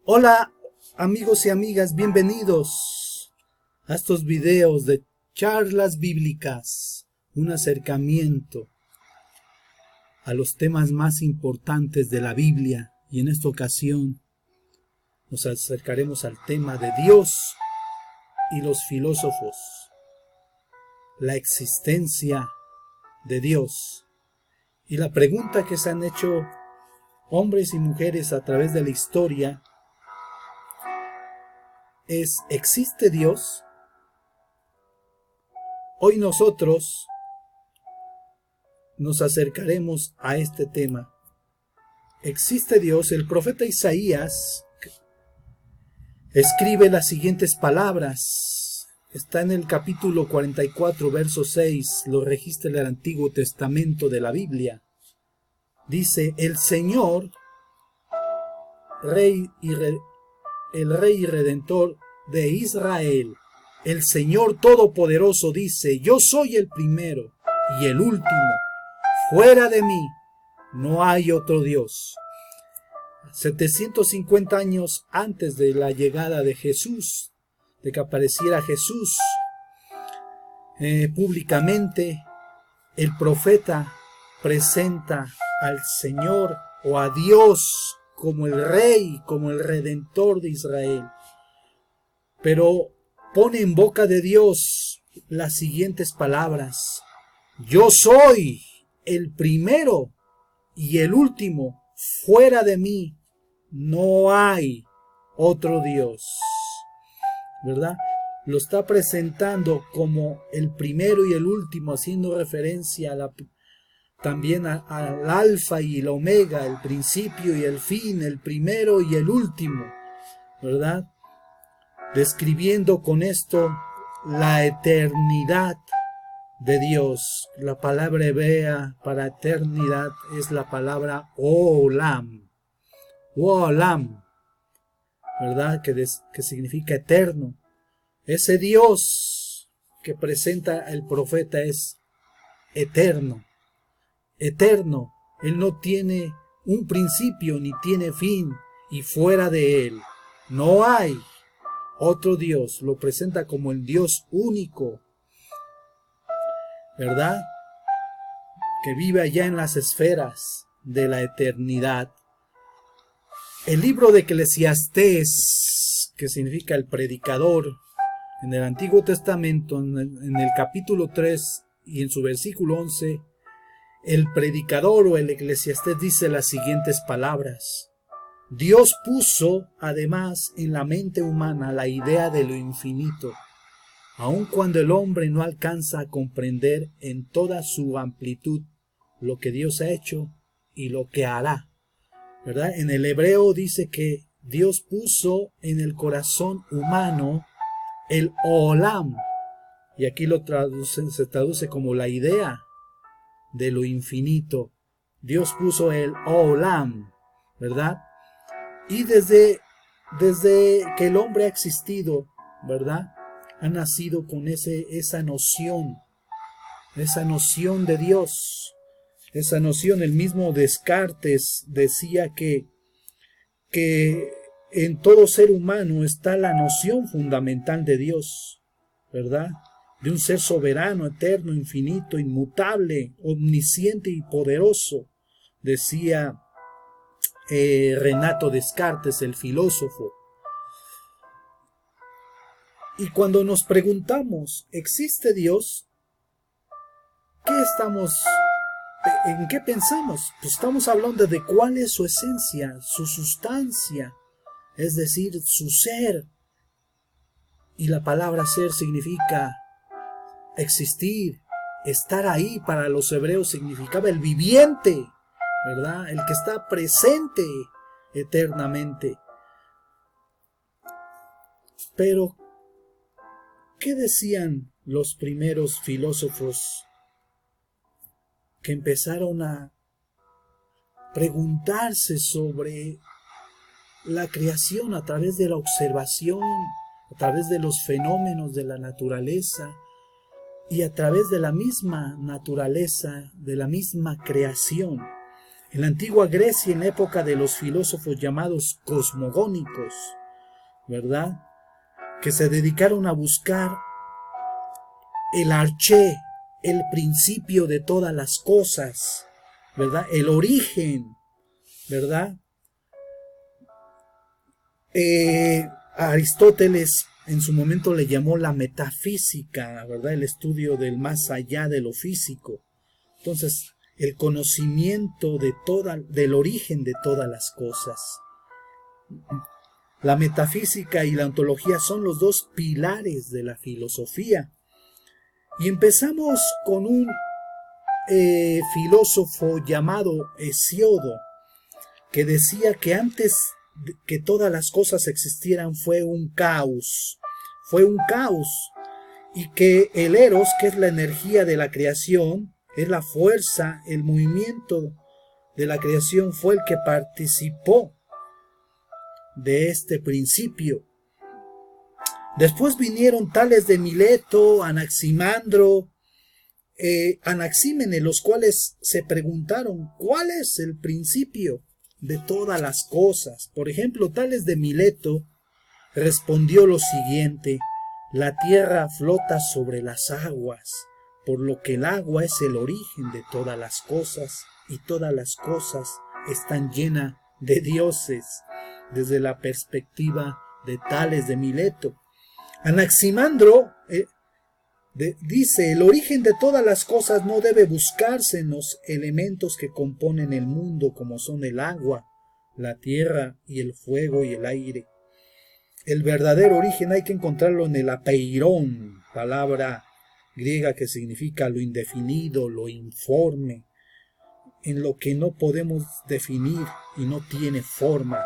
Hola amigos y amigas, bienvenidos a estos videos de charlas bíblicas, un acercamiento a los temas más importantes de la Biblia, y en esta ocasión nos acercaremos al tema de Dios y los filósofos, la existencia de Dios y la pregunta que se han hecho hombres y mujeres a través de la historia es: ¿existe Dios? Hoy nosotros nos acercaremos a este tema. ¿Existe Dios? El profeta Isaías escribe las siguientes palabras. Está en el capítulo 44, verso 6, lo registra el Antiguo Testamento de la Biblia. Dice: el Señor, el Rey y Redentor de Israel, el Señor Todopoderoso dice: yo soy el primero y el último. Fuera de mí no hay otro Dios. 750 años antes de la llegada de Jesús, de que apareciera Jesús públicamente, el profeta presenta al Señor o a Dios como el Rey, como el Redentor de Israel. Pero pone en boca de Dios las siguientes palabras: yo soy el primero y el último. Fuera de mí no hay otro Dios. ¿Verdad? Lo está presentando como el primero y el último, haciendo referencia también al alfa y el omega, el principio y el fin, el primero y el último, ¿verdad? Describiendo con esto la eternidad de Dios. La palabra hebrea para eternidad es la palabra olam, ¿verdad? Que significa eterno. Ese Dios que presenta el profeta es eterno. Eterno. Él no tiene un principio ni tiene fin, y fuera de él no hay otro Dios. Lo presenta como el Dios único, ¿verdad? Que vive allá en las esferas de la eternidad. El libro de Eclesiastés, que significa el predicador, en el Antiguo Testamento, en el capítulo 3 y en su versículo 11, el predicador o el Eclesiastés dice las siguientes palabras: Dios puso además en la mente humana la idea de lo infinito, aun cuando el hombre no alcanza a comprender en toda su amplitud lo que Dios ha hecho y lo que hará, ¿verdad? En el hebreo dice que Dios puso en el corazón humano el olam, y aquí se traduce como la idea de lo infinito. Dios puso el olam, ¿verdad? Y desde que el hombre ha existido, ¿verdad?, ha nacido con esa noción de Dios. Esa noción, el mismo Descartes decía que en todo ser humano está la noción fundamental de Dios, ¿verdad? De un ser soberano, eterno, infinito, inmutable, omnisciente y poderoso, decía Renato Descartes, el filósofo. Y cuando nos preguntamos, ¿existe Dios? ¿En qué pensamos? Pues estamos hablando de cuál es su esencia, su sustancia, es decir, su ser. Y la palabra ser significa existir, estar ahí. Para los hebreos significaba el viviente, ¿verdad? El que está presente eternamente. Pero, ¿qué decían los primeros filósofos que empezaron a preguntarse sobre la creación a través de la observación, a través de los fenómenos de la naturaleza y a través de la misma naturaleza, de la misma creación? En la antigua Grecia, en la época de los filósofos llamados cosmogónicos, ¿verdad? Que se dedicaron a buscar el arché, el principio de todas las cosas, ¿verdad? El origen, ¿verdad? Aristóteles en su momento le llamó la metafísica, ¿verdad? El estudio del más allá de lo físico. Entonces, el conocimiento del origen de todas las cosas. La metafísica y la ontología son los dos pilares de la filosofía. Y empezamos con un filósofo llamado Hesiodo, que decía que antes de que todas las cosas existieran fue un caos, y que el eros, que es la energía de la creación, es la fuerza, el movimiento de la creación, fue el que participó de este principio. Después vinieron tales de Mileto, Anaximandro, Anaxímenes, los cuales se preguntaron ¿cuál es el principio de todas las cosas? Por ejemplo, tales de Mileto respondió lo siguiente: la tierra flota sobre las aguas, por lo que el agua es el origen de todas las cosas, y todas las cosas están llenas de dioses, desde la perspectiva de tales de Mileto. Anaximandro dice: el origen de todas las cosas no debe buscarse en los elementos que componen el mundo, como son el agua, la tierra y el fuego y el aire. El verdadero origen hay que encontrarlo en el apeirón, palabra griega que significa lo indefinido, lo informe, en lo que no podemos definir y no tiene forma,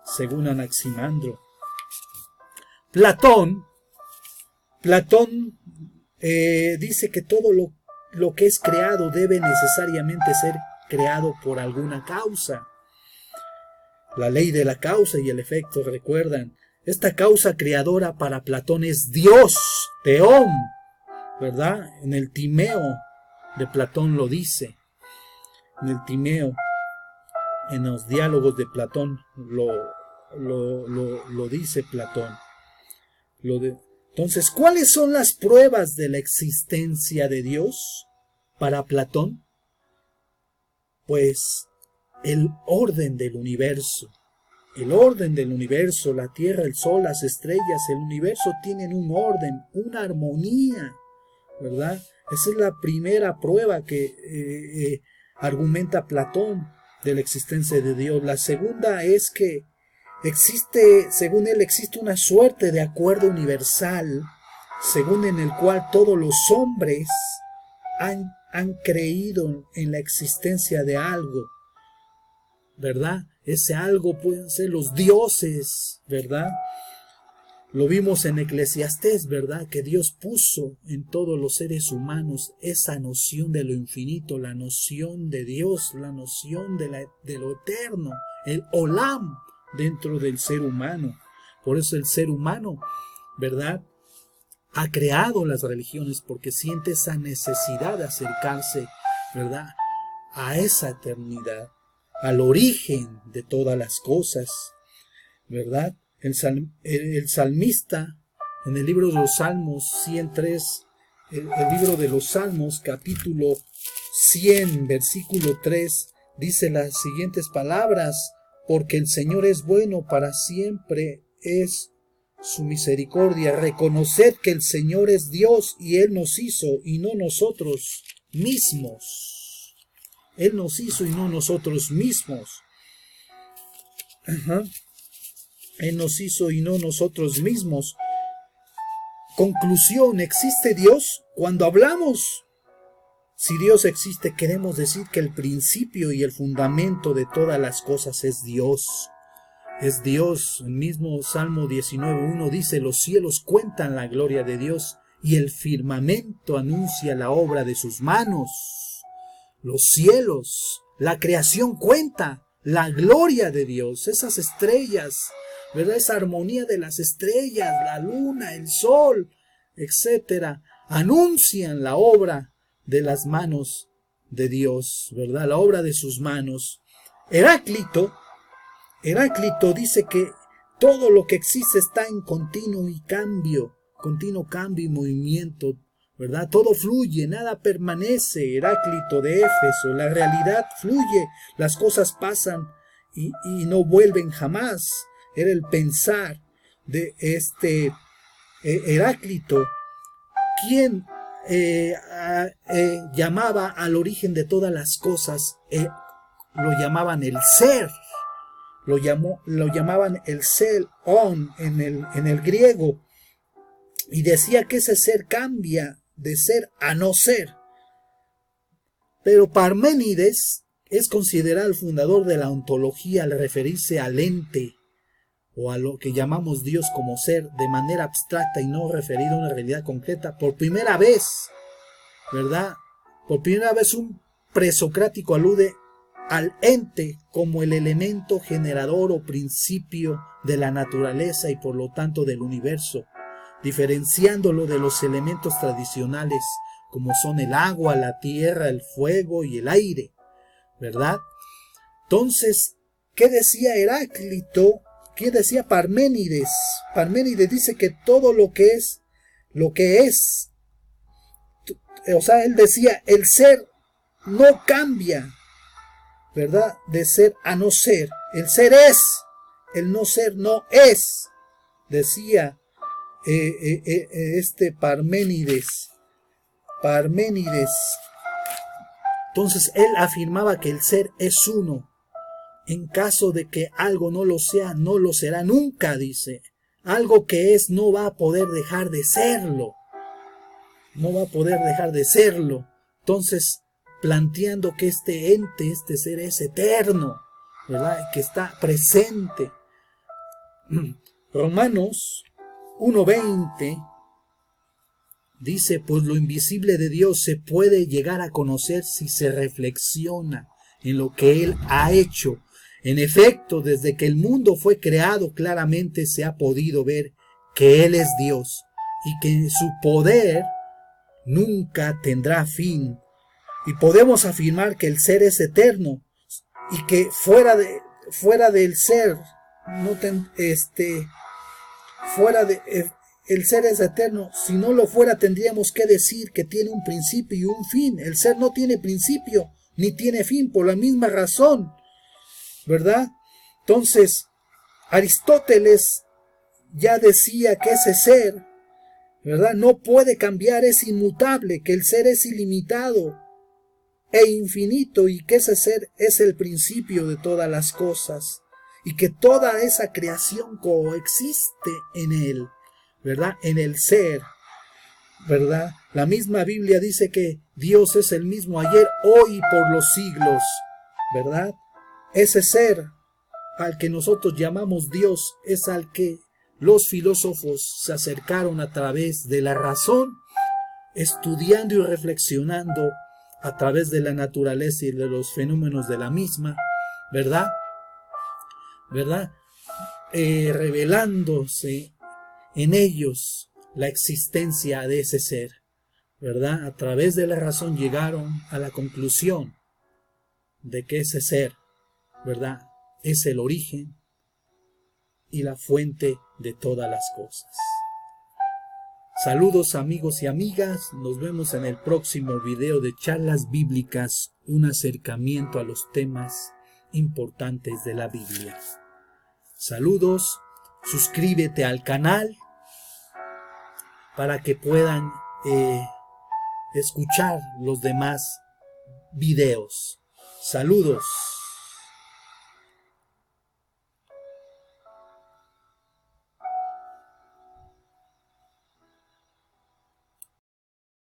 según Anaximandro. Platón dice que todo lo que es creado debe necesariamente ser creado por alguna causa. La ley de la causa y el efecto, recuerdan. Esta causa creadora para Platón es Dios, Teón, ¿verdad? En el Timeo de Platón lo dice. En el Timeo, en los diálogos de Platón, lo dice Platón. Entonces, ¿cuáles son las pruebas de la existencia de Dios para Platón? Pues el orden del universo. El orden del universo, la Tierra, el Sol, las estrellas, el universo tienen un orden, una armonía, ¿verdad? Esa es la primera prueba que argumenta Platón de la existencia de Dios. La segunda es que según él, existe una suerte de acuerdo universal, según en el cual todos los hombres han creído en la existencia de algo, ¿verdad? Ese algo pueden ser los dioses, ¿verdad? Lo vimos en Eclesiastés, ¿verdad? Que Dios puso en todos los seres humanos esa noción de lo infinito, la noción de Dios, la noción de lo eterno, el Olam dentro del ser humano. Por eso el ser humano, ¿verdad?, ha creado las religiones, porque siente esa necesidad de acercarse, ¿verdad?, a esa eternidad, al origen de todas las cosas, ¿verdad? El salmista, en el libro de los Salmos 103, el libro de los Salmos, capítulo 100, versículo 3, dice las siguientes palabras: porque el Señor es bueno, para siempre es su misericordia. Reconoced que el Señor es Dios y Él nos hizo y no nosotros mismos. Él nos hizo y no nosotros mismos. Él nos hizo y no nosotros mismos. Conclusión: ¿existe Dios? Cuando hablamos, si Dios existe, queremos decir que el principio y el fundamento de todas las cosas es Dios. Es Dios. El mismo Salmo 19:1 dice: los cielos cuentan la gloria de Dios y el firmamento anuncia la obra de sus manos. Los cielos, la creación cuenta la gloria de Dios. Esas estrellas, ¿verdad? Esa armonía de las estrellas, la luna, el sol, etcétera, anuncian la obra de las manos de Dios, ¿verdad? La obra de sus manos. Heráclito dice que todo lo que existe está en continuo cambio y movimiento, ¿verdad? Todo fluye, nada permanece. Heráclito de Éfeso, la realidad fluye, las cosas pasan y no vuelven jamás. Era el pensar de este Heráclito, quien llamaba al origen de todas las cosas, lo llamaban el ser. Lo llamaban el ser en el griego, y decía que ese ser cambia de ser a no ser. Pero Parménides es considerado el fundador de la ontología al referirse al ente o a lo que llamamos Dios como ser de manera abstracta y no referido a una realidad concreta. Por primera vez, ¿verdad? Por primera vez un presocrático alude al ente como el elemento generador o principio de la naturaleza y por lo tanto del universo, diferenciándolo de los elementos tradicionales como son el agua, la tierra, el fuego y el aire, ¿verdad? Entonces, ¿qué decía Heráclito? ¿Qué decía Parménides? Parménides dice que todo lo que es, o sea, él decía, el ser no cambia, ¿verdad? De ser a no ser. El ser es, el no ser no es, decía Parménides. Entonces él afirmaba que el ser es uno. En caso de que algo no lo sea, no lo será nunca, dice. Algo que es no va a poder dejar de serlo. No va a poder dejar de serlo. Entonces, planteando que este ente, este ser es eterno, ¿verdad? Que está presente. Romanos 1:20 dice, pues lo invisible de Dios se puede llegar a conocer si se reflexiona en lo que Él ha hecho. En efecto, desde que el mundo fue creado, claramente se ha podido ver que Él es Dios y que su poder nunca tendrá fin. Y podemos afirmar que el ser es eterno y que fuera del ser, el ser es eterno. Si no lo fuera, tendríamos que decir que tiene un principio y un fin. El ser no tiene principio ni tiene fin por la misma razón, ¿verdad? Entonces, Aristóteles ya decía que ese ser, ¿verdad?, no puede cambiar, es inmutable, que el ser es ilimitado e infinito y que ese ser es el principio de todas las cosas y que toda esa creación coexiste en él, ¿verdad?, en el ser, ¿verdad? La misma Biblia dice que Dios es el mismo ayer, hoy y por los siglos, ¿verdad? Ese ser al que nosotros llamamos Dios es al que los filósofos se acercaron a través de la razón, estudiando y reflexionando a través de la naturaleza y de los fenómenos de la misma, ¿verdad? Revelándose en ellos la existencia de ese ser, ¿verdad? A través de la razón llegaron a la conclusión de que ese ser, ¿verdad?, es el origen y la fuente de todas las cosas. Saludos amigos y amigas, nos vemos en el próximo video de charlas bíblicas, un acercamiento a los temas importantes de la Biblia. Saludos, suscríbete al canal para que puedan escuchar los demás videos. Saludos.